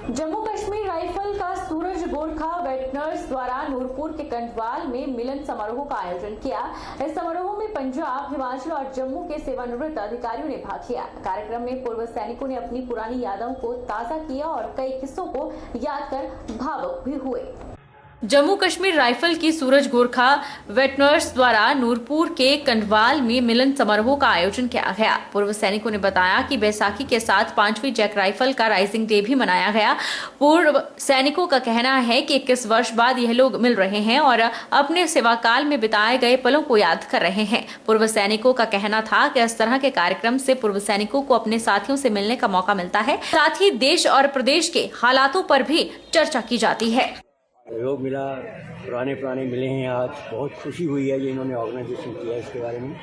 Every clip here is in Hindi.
जम्मू कश्मीर राइफल का सूरज गोरखा वेटनर्स द्वारा नूरपुर के कंटवाल में मिलन समारोह का आयोजन किया। इस समारोह में पंजाब, हिमाचल और जम्मू के सेवानिवृत्त अधिकारियों ने भाग लिया। कार्यक्रम में पूर्व सैनिकों ने अपनी पुरानी यादों को ताजा किया और कई किस्सों को याद कर भावुक भी हुए। जम्मू कश्मीर राइफल की सूरज गोरखा वेटनर्स द्वारा नूरपुर के कंटवाल में मिलन समारोह का आयोजन किया गया। पूर्व सैनिकों ने बताया कि बैसाखी के साथ 5वीं जैक राइफल का राइजिंग डे भी मनाया गया। पूर्व सैनिकों का कहना है कि 21 वर्ष बाद यह लोग मिल रहे हैं और अपने सेवाकाल में बिताए गए पलों को याद कर रहे हैं। पूर्व सैनिकों का कहना था कि इस तरह के कार्यक्रम से पूर्व सैनिकों को अपने साथियों से मिलने का मौका मिलता है, साथ ही देश और प्रदेश के हालातों पर भी चर्चा की जाती है। लोग मिला, पुराने मिले हैं। आज बहुत खुशी हुई है ये इन्होंने ऑर्गेनाइजेशन किया है इसके बारे में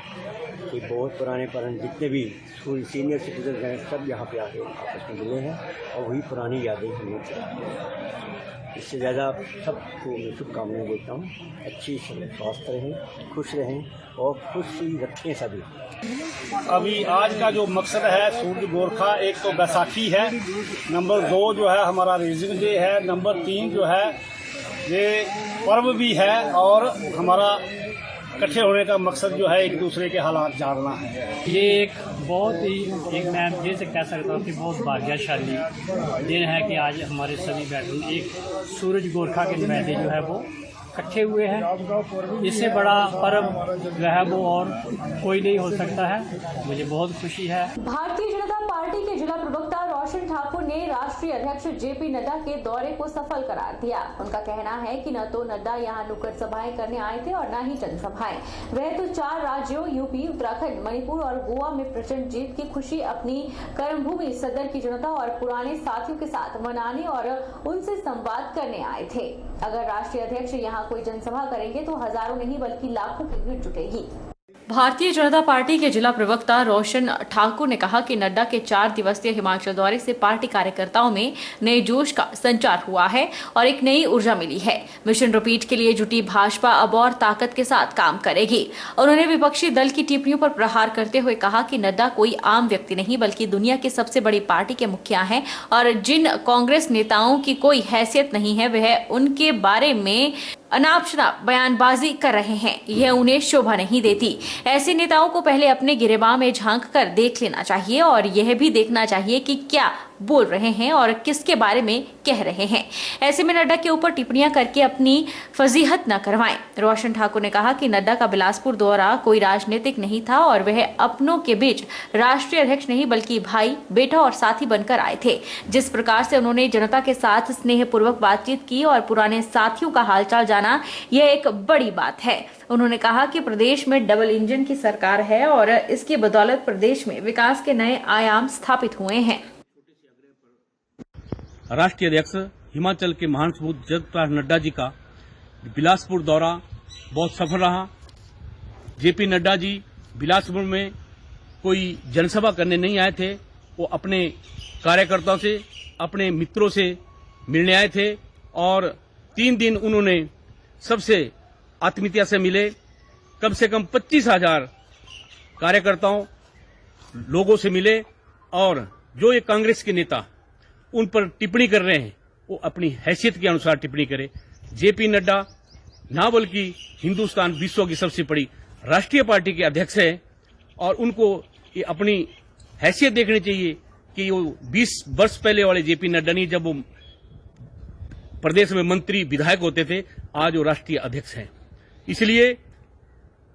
कि बहुत पुराने जितने भी सीनियर सिटीजन हैं सब यहाँ पे आके आपस में मिले हैं और वही पुरानी यादें हमें चाहिए। इससे ज़्यादा सबको मैं शुभकामनाएं देता हूँ। अच्छी स्वास्थ्य रहें, खुश रहें और खुशी रखें सभी। अभी आज का जो मकसद है सूरज गोरखा, एक तो बैसाखी है, नंबर 2 जो है हमारा रेजिंग डे है, नंबर 3 जो है ये पर्व भी है और हमारा इकट्ठे होने का मकसद जो है एक दूसरे के हालात जानना है। ये एक बहुत ही मैं ये से कह सकता हूँ कि बहुत भाग्यशाली दिन है कि आज हमारे सभी वेटरन एक सूरज गोरखा के नुमाइंदे जो है वो इकट्ठे हुए हैं। इससे बड़ा पर्व जो है वो और कोई नहीं हो सकता है। मुझे बहुत खुशी है। भारतीय जनता पार्टी के जिला प्रवक्ता रोशन ठाकुर ने राष्ट्रीय अध्यक्ष जेपी नड्डा के दौरे को सफल करार दिया। उनका कहना है कि न तो नड्डा यहां नुक्कड़ सभाएं करने आए थे और न ही जनसभाएं। वह तो 4 राज्यों यूपी, उत्तराखंड, मणिपुर और गोवा में प्रचंड जीत की खुशी अपनी कर्मभूमि सदर की जनता और पुराने साथियों के साथ मनाने और उनसे संवाद करने आए थे। अगर राष्ट्रीय अध्यक्ष यहाँ कोई जनसभा करेंगे तो हजारों नहीं बल्कि लाखों की भीड़ जुटेगी। भारतीय जनता पार्टी के जिला प्रवक्ता रोशन ठाकुर ने कहा कि नड्डा के 4 दिवसीय हिमाचल दौरे से पार्टी कार्यकर्ताओं में नए जोश का संचार हुआ है और एक नई ऊर्जा मिली है। मिशन रिपीट के लिए जुटी भाजपा अब और ताकत के साथ काम करेगी। उन्होंने विपक्षी दल की टिप्पणियों पर प्रहार करते हुए कहा कि नड्डा कोई आम व्यक्ति नहीं बल्कि दुनिया की सबसे बड़ी पार्टी के मुखिया हैं और जिन कांग्रेस नेताओं की कोई हैसियत नहीं है वह उनके बारे में अनाप-शनाप बयानबाजी कर रहे हैं। यह उन्हें शोभा नहीं देती। ऐसे नेताओं को पहले अपने गिरेबान में झांक कर देख लेना चाहिए और यह भी देखना चाहिए कि क्या बोल रहे हैं और किसके बारे में कह रहे हैं। ऐसे में नड्डा के ऊपर टिप्पणियां करके अपनी फजीहत न करवाएं। रोशन ठाकुर ने कहा कि नड्डा का बिलासपुर दौरा कोई राजनीतिक नहीं था और वह अपनों के बीच राष्ट्रीय अध्यक्ष नहीं बल्कि भाई, बेटा और साथी बनकर आए थे। जिस प्रकार से उन्होंने जनता के साथ स्नेहपूर्वक बातचीत की और पुराने साथियों का हालचाल जाना, यह एक बड़ी बात है। उन्होंने कहा कि प्रदेश में डबल इंजन की सरकार है और इसकी बदौलत प्रदेश में विकास के नए आयाम स्थापित हुए हैं। राष्ट्रीय अध्यक्ष हिमाचल के महान सपूत जगत प्रकाश नड्डा जी का बिलासपुर दौरा बहुत सफल रहा। जेपी नड्डा जी बिलासपुर में कोई जनसभा करने नहीं आए थे, वो अपने कार्यकर्ताओं से, अपने मित्रों से मिलने आए थे और 3 दिन उन्होंने सबसे आत्मीयता से मिले। कम से कम 25,000 कार्यकर्ताओं लोगों से मिले और जो ये कांग्रेस के नेता उन पर टिप्पणी कर रहे हैं वो अपनी हैसियत के अनुसार टिप्पणी करे। जेपी नड्डा ना बल्कि हिंदुस्तान विश्व की सबसे बड़ी राष्ट्रीय पार्टी के अध्यक्ष है और उनको ये अपनी हैसियत देखनी चाहिए कि वो 20 वर्ष पहले वाले जेपी नड्डा नहीं, जब वो प्रदेश में मंत्री विधायक होते थे, आज वो राष्ट्रीय अध्यक्ष हैं। इसलिए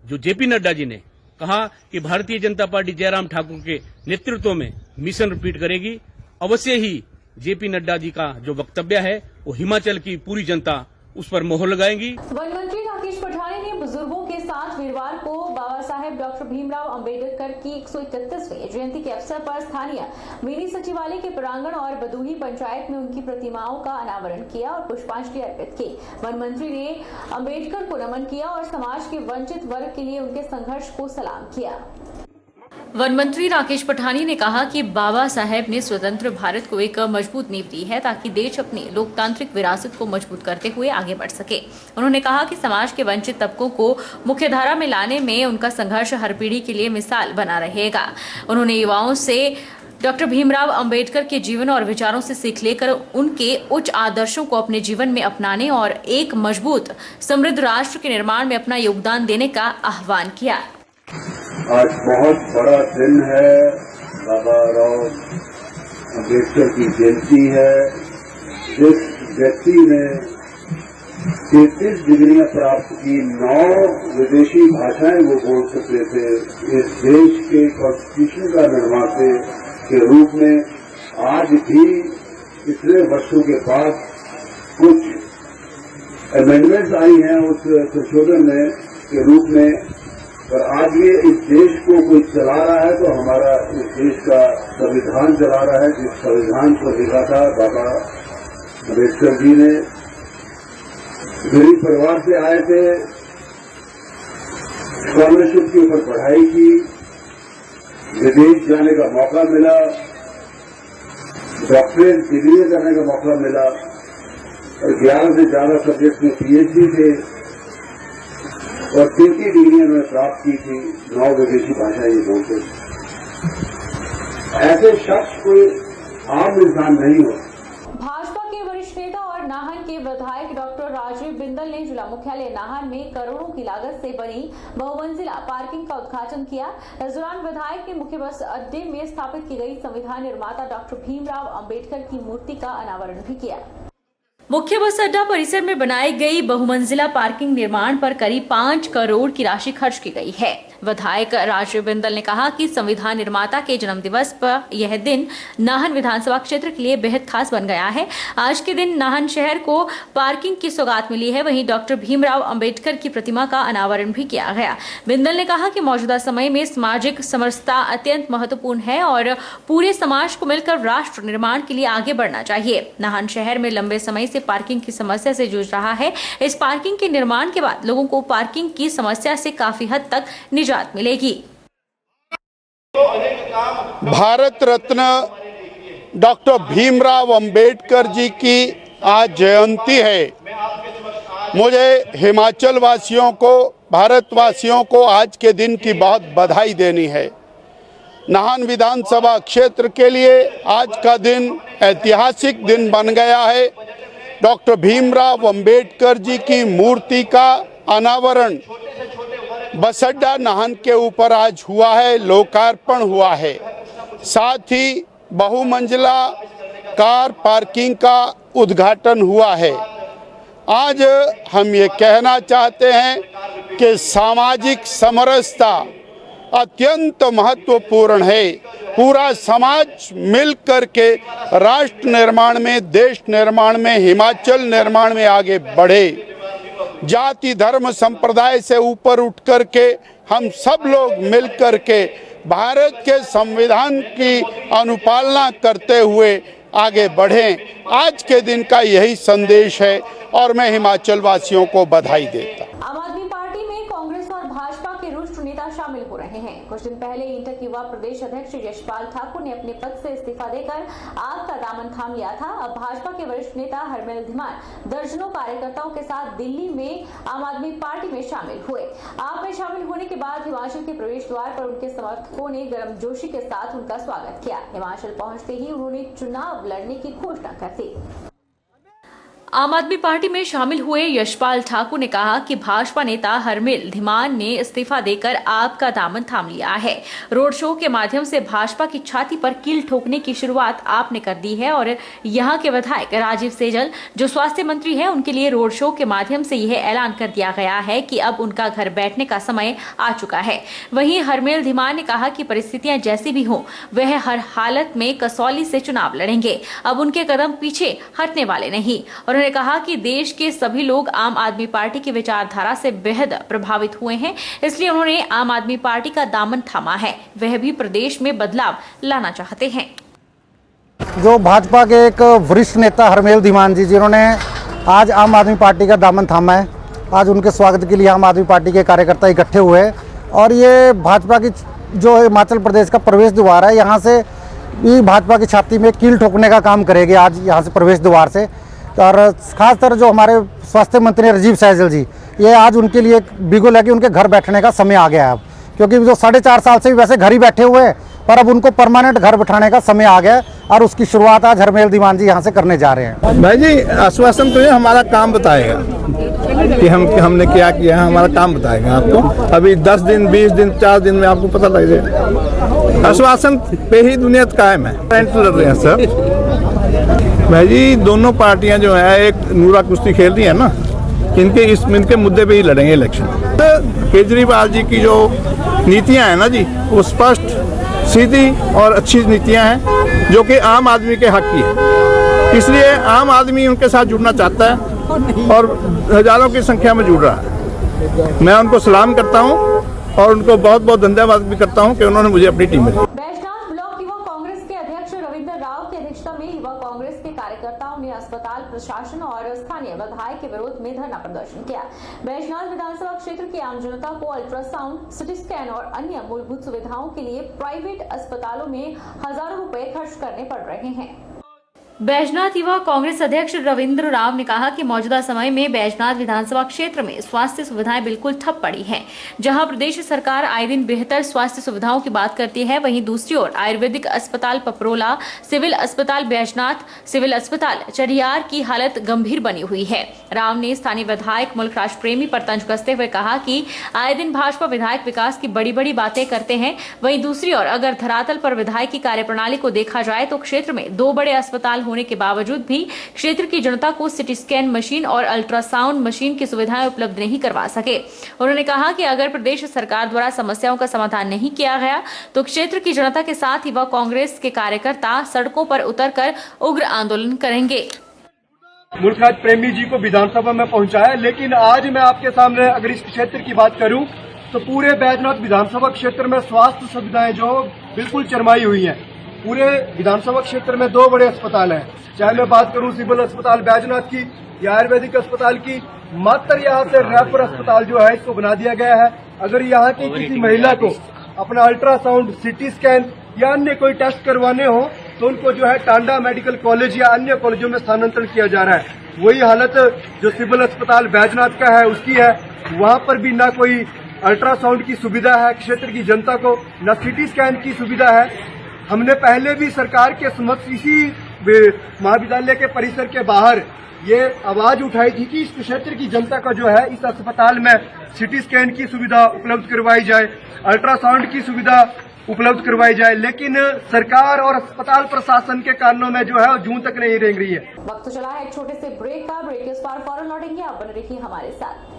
जो जेपी नड्डा जी ने कहा कि भारतीय जनता पार्टी जयराम ठाकुर के नेतृत्व में मिशन रिपीट करेगी, अवश्य ही जेपी नड्डा जी का जो वक्तव्य है वो हिमाचल की पूरी जनता उस पर मोहर लगाएंगी। वन मंत्री राकेश पठानिया ने बुजुर्गों के साथ वीरवार को बाबा साहेब डॉक्टर भीमराव अंबेडकर की 131वीं जयंती के अवसर पर स्थानीय मिनी सचिवालय के प्रांगण और बदूही पंचायत में उनकी प्रतिमाओं का अनावरण किया और पुष्पांजलि अर्पित की। वन मंत्री ने अंबेडकर को नमन किया और समाज के वंचित वर्ग के लिए उनके संघर्ष को सलाम किया। वन मंत्री राकेश पठानिया ने कहा कि बाबा साहेब ने स्वतंत्र भारत को एक मजबूत नींव दी है ताकि देश अपनी लोकतांत्रिक विरासत को मजबूत करते हुए आगे बढ़ सके। उन्होंने कहा कि समाज के वंचित तबकों को मुख्यधारा में लाने में उनका संघर्ष हर पीढ़ी के लिए मिसाल बना रहेगा। उन्होंने युवाओं से डॉक्टर भीमराव अंबेडकर के जीवन और विचारों से सीख लेकर उनके उच्च आदर्शों को अपने जीवन में अपनाने और एक मजबूत समृद्ध राष्ट्र के निर्माण में अपना योगदान देने का आह्वान किया। आज बहुत बड़ा दिन है, बाबा राव अंबेडकर की जयंती है। जिस व्यक्ति ने 33 डिग्रियां प्राप्त की, 9 विदेशी भाषाएं वो बोल सकते थे, इस देश के कॉन्स्टिट्यूशन का निर्माता के रूप में आज भी इतने वर्षों के बाद कुछ अमेंडमेंट्स आई हैं उस संशोधन में के रूप में, और आज ये इस देश को कोई चला रहा है तो हमारा इस देश का संविधान चला रहा है, जिस संविधान को लिखा था बाबा अंबेडकर जी ने। गरीब परिवार से आए थे, स्कॉलरशिप के ऊपर पढ़ाई की, विदेश जाने का मौका मिला, डॉक्टरेट डिग्री करने का मौका मिला, और 11 से ज्यादा सब्जेक्ट में पीएचडी थे और 33 डिग्रियां उन्होंने प्राप्त की थी, 9 विदेशी भाषाएं ये बोलते थे। ऐसे शख्स कोई आम इंसान नहीं हो। भाजपा के वरिष्ठ नेता और नाहन के विधायक डॉक्टर राजीव बिंदल ने जिला मुख्यालय नाहन में करोड़ों की लागत से बनी बहुमंजिला पार्किंग का उद्घाटन किया। इस दौरान विधायक ने मुख्य बस अड्डे में स्थापित की गई संविधान निर्माता डॉक्टर भीमराव अंबेडकर की मूर्ति का अनावरण भी किया। मुख्य बस अड्डा परिसर में बनाई गई बहुमंजिला पार्किंग निर्माण पर करीब 5 करोड़ की राशि खर्च की गई है। विधायक राजीव बिंदल ने कहा कि संविधान निर्माता के जन्म दिवस पर यह दिन नाहन विधानसभा क्षेत्र के लिए बेहद खास बन गया है। आज के दिन नाहन शहर को पार्किंग की सौगात मिली है। वहीं डॉक्टर भीमराव अंबेडकर की प्रतिमा का अनावरण भी किया गया। बिंदल ने कहा कि मौजूदा समय में सामाजिक समरसता अत्यंत महत्वपूर्ण है और पूरे समाज को मिलकर राष्ट्र निर्माण के लिए आगे बढ़ना चाहिए। नाहन शहर में लंबे समय से पार्किंग की समस्या से जूझ रहा है। इस पार्किंग के निर्माण के बाद लोगों को पार्किंग की समस्या से काफी हद तक निजात मिलेगी। भारत रत्न डॉक्टर भीमराव अंबेडकर जी की आज जयंती है। मुझे हिमाचल वासियों को, भारतवासियों को आज के दिन की बहुत बधाई देनी है। नाहन विधानसभा क्षेत्र के लिए आज का दिन ऐतिहासिक दिन बन गया है। डॉक्टर भीमराव अंबेडकर जी की मूर्ति का अनावरण बस अड्डा नाहन के ऊपर आज हुआ है, लोकार्पण हुआ है। साथ ही बहुमंजिला कार पार्किंग का उद्घाटन हुआ है। आज हम ये कहना चाहते हैं कि सामाजिक समरसता अत्यंत महत्वपूर्ण है। पूरा समाज मिल कर के राष्ट्र निर्माण में, देश निर्माण में, हिमाचल निर्माण में आगे बढ़े। जाति धर्म संप्रदाय से ऊपर उठ कर के हम सब लोग मिल कर के भारत के संविधान की अनुपालना करते हुए आगे बढ़ें। आज के दिन का यही संदेश है और मैं हिमाचल वासियों को बधाई देता हूं। आम आदमी पार्टी में कांग्रेस और भाजपा के वरिष्ठ नेता शामिल हो रहे हैं। कुछ दिन पहले इंटक युवा प्रदेश अध्यक्ष यशपाल ठाकुर ने अपने पद से इस्तीफा देकर आप का दामन थाम लिया था। अब भाजपा के वरिष्ठ नेता हरमेल धीमान दर्जनों कार्यकर्ताओं के साथ दिल्ली में आम आदमी पार्टी में शामिल हुए। आप में शामिल होने के बाद हिमाचल के प्रवेश द्वार पर उनके समर्थकों ने गर्मजोशी के साथ उनका स्वागत किया। हिमाचल पहुंचते ही उन्होंने चुनाव लड़ने की घोषणा कर दी। आम आदमी पार्टी में शामिल हुए यशपाल ठाकुर ने कहा कि भाजपा नेता हरमेल धीमान ने इस्तीफा देकर आपका दामन थाम लिया है। रोड शो के माध्यम से भाजपा की छाती पर कील ठोकने की शुरुआत आपने कर दी है और यहां के विधायक राजीव सेजल जो स्वास्थ्य मंत्री हैं उनके लिए रोड शो के माध्यम से यह ऐलान कर दिया गया है कि अब उनका घर बैठने का समय आ चुका है। वहीं हरमेल धीमान ने कहा कि परिस्थितियां जैसी भी हों वह हर हालत में कसौली से चुनाव लड़ेंगे। अब उनके कदम पीछे हटने वाले नहीं। और उन्होंने कहा कि देश के सभी लोग आम आदमी पार्टी की विचारधारा से बेहद प्रभावित हुए हैं, इसलिए उन्होंने आम आदमी पार्टी का दामन थामा है। वह भी प्रदेश में बदलाव लाना चाहते हैं। जो भाजपा के एक वरिष्ठ नेता हरमेल धीमान जी जिन्होंने आज आम आदमी पार्टी का दामन थामा है, आज उनके स्वागत के लिए आम आदमी पार्टी के कार्यकर्ता इकट्ठे हुए और ये भाजपा की जो हिमाचल प्रदेश का प्रवेश द्वार है, यहाँ से भी भाजपा की छाती में कील ठोकने का काम करेगी आज यहाँ से प्रवेश द्वार से। और खासकर जो हमारे स्वास्थ्य मंत्री राजीव सैजल जी, ये आज उनके लिए बिगुल है कि उनके घर बैठने का समय आ गया है अब, क्योंकि जो 4.5 साल से भी वैसे घर ही बैठे हुए हैं पर अब उनको परमानेंट घर बिठाने का समय आ गया और उसकी शुरुआत आज हरमेल दीवान जी यहाँ से करने जा रहे हैं। भाई जी, आश्वासन तो ये हमारा काम बताएगा कि हमने क्या किया है, हमारा काम बताएगा आपको। अभी 10 दिन 20 दिन 4 दिन में आपको पता लग जाएगा। आश्वासन पे ही दुनिया कायम है। लड़ रहे हैं सर भाई जी, दोनों पार्टियां जो है एक नूरा कुश्ती खेल रही है ना, इनके मुद्दे पे ही लड़ेंगे इलेक्शन। तो केजरीवाल जी की जो नीतियां हैं ना जी, वो स्पष्ट सीधी और अच्छी नीतियां हैं जो कि आम आदमी के हक की है। इसलिए आम आदमी उनके साथ जुड़ना चाहता है और हजारों की संख्या में जुड़ रहा है। मैं उनको सलाम करता हूं और उनको बहुत बहुत धन्यवाद भी करता हूं कि उन्होंने मुझे अपनी टीम में दिया। बैजनाथ ब्लॉक युवा कांग्रेस के अध्यक्ष रविंद्र राव की अध्यक्षता में युवा कांग्रेस के कार्यकर्ताओं ने अस्पताल प्रशासन और स्थानीय विधायक के विरोध में धरना प्रदर्शन किया। बैजनाथ विधानसभा क्षेत्र की आम जनता को अल्ट्रासाउंड, सिटी स्कैन और अन्य मूलभूत सुविधाओं के लिए प्राइवेट अस्पतालों में हजारों रुपए खर्च करने पड़ रहे हैं। बैजनाथ युवा कांग्रेस अध्यक्ष रविंद्र राव ने कहा कि मौजूदा समय में बैजनाथ विधानसभा क्षेत्र में स्वास्थ्य सुविधाएं बिल्कुल ठप पड़ी हैं। जहां प्रदेश सरकार आए दिन बेहतर स्वास्थ्य सुविधाओं की बात करती है, वहीं दूसरी ओर आयुर्वेदिक अस्पताल पपरोला, सिविल अस्पताल बैजनाथ, सिविल अस्पताल चरियार की हालत गंभीर बनी हुई है। राव ने स्थानीय विधायक मुल्कराज प्रेमी पर तंज कसते हुए कहा कि आए दिन भाजपा विधायक विकास की बड़ी बड़ी बातें करते हैं, वहीं दूसरी ओर अगर धरातल पर विधायक की कार्यप्रणाली को देखा जाए तो क्षेत्र में 2 बड़े अस्पताल होने के बावजूद भी क्षेत्र की जनता को सिटी स्कैन मशीन और अल्ट्रासाउंड मशीन की सुविधाएं उपलब्ध नहीं करवा सके। उन्होंने कहा कि अगर प्रदेश सरकार द्वारा समस्याओं का समाधान नहीं किया गया तो क्षेत्र की जनता के साथ युवा कांग्रेस के कार्यकर्ता सड़कों पर उतरकर उग्र आंदोलन करेंगे। मुल्कराज प्रेमी जी को विधानसभा में पहुंचाया, लेकिन आज मैं आपके सामने अगर इस क्षेत्र की बात करूं तो पूरे बैजनाथ विधानसभा क्षेत्र में स्वास्थ्य सुविधाएं जो बिल्कुल चरमाई हुई हैं। पूरे विधानसभा क्षेत्र में 2 बड़े अस्पताल हैं, चाहे मैं बात करूं सिविल अस्पताल बैजनाथ की या आयुर्वेदिक अस्पताल की। मात्र यहाँ से रेफर अस्पताल जो है इसको बना दिया गया है। अगर यहाँ की किसी महिला को अपना अल्ट्रासाउंड, सिटी स्कैन या अन्य कोई टेस्ट करवाने हो तो उनको जो है टांडा मेडिकल कॉलेज या अन्य कॉलेजों में स्थानांतरण किया जा रहा है। वही हालत जो सिविल अस्पताल बैजनाथ का है उसकी है। वहाँ पर भी ना कोई अल्ट्रासाउंड की सुविधा है क्षेत्र की जनता को, न सिटी स्कैन की सुविधा है। हमने पहले भी सरकार के समक्ष इसी महाविद्यालय के परिसर के बाहर ये आवाज उठाई थी कि इस क्षेत्र की जनता का जो है इस अस्पताल में सिटी स्कैन की सुविधा उपलब्ध करवाई जाए, अल्ट्रासाउंड की सुविधा उपलब्ध करवाई जाए, लेकिन सरकार और अस्पताल प्रशासन के कानों में जो है जूं तक नहीं रेंग रही है। वक्त चला है एक छोटे से ब्रेक का। ब्रेक के इस बार फौरन लौटेंगे, आप बने रहिए हमारे साथ।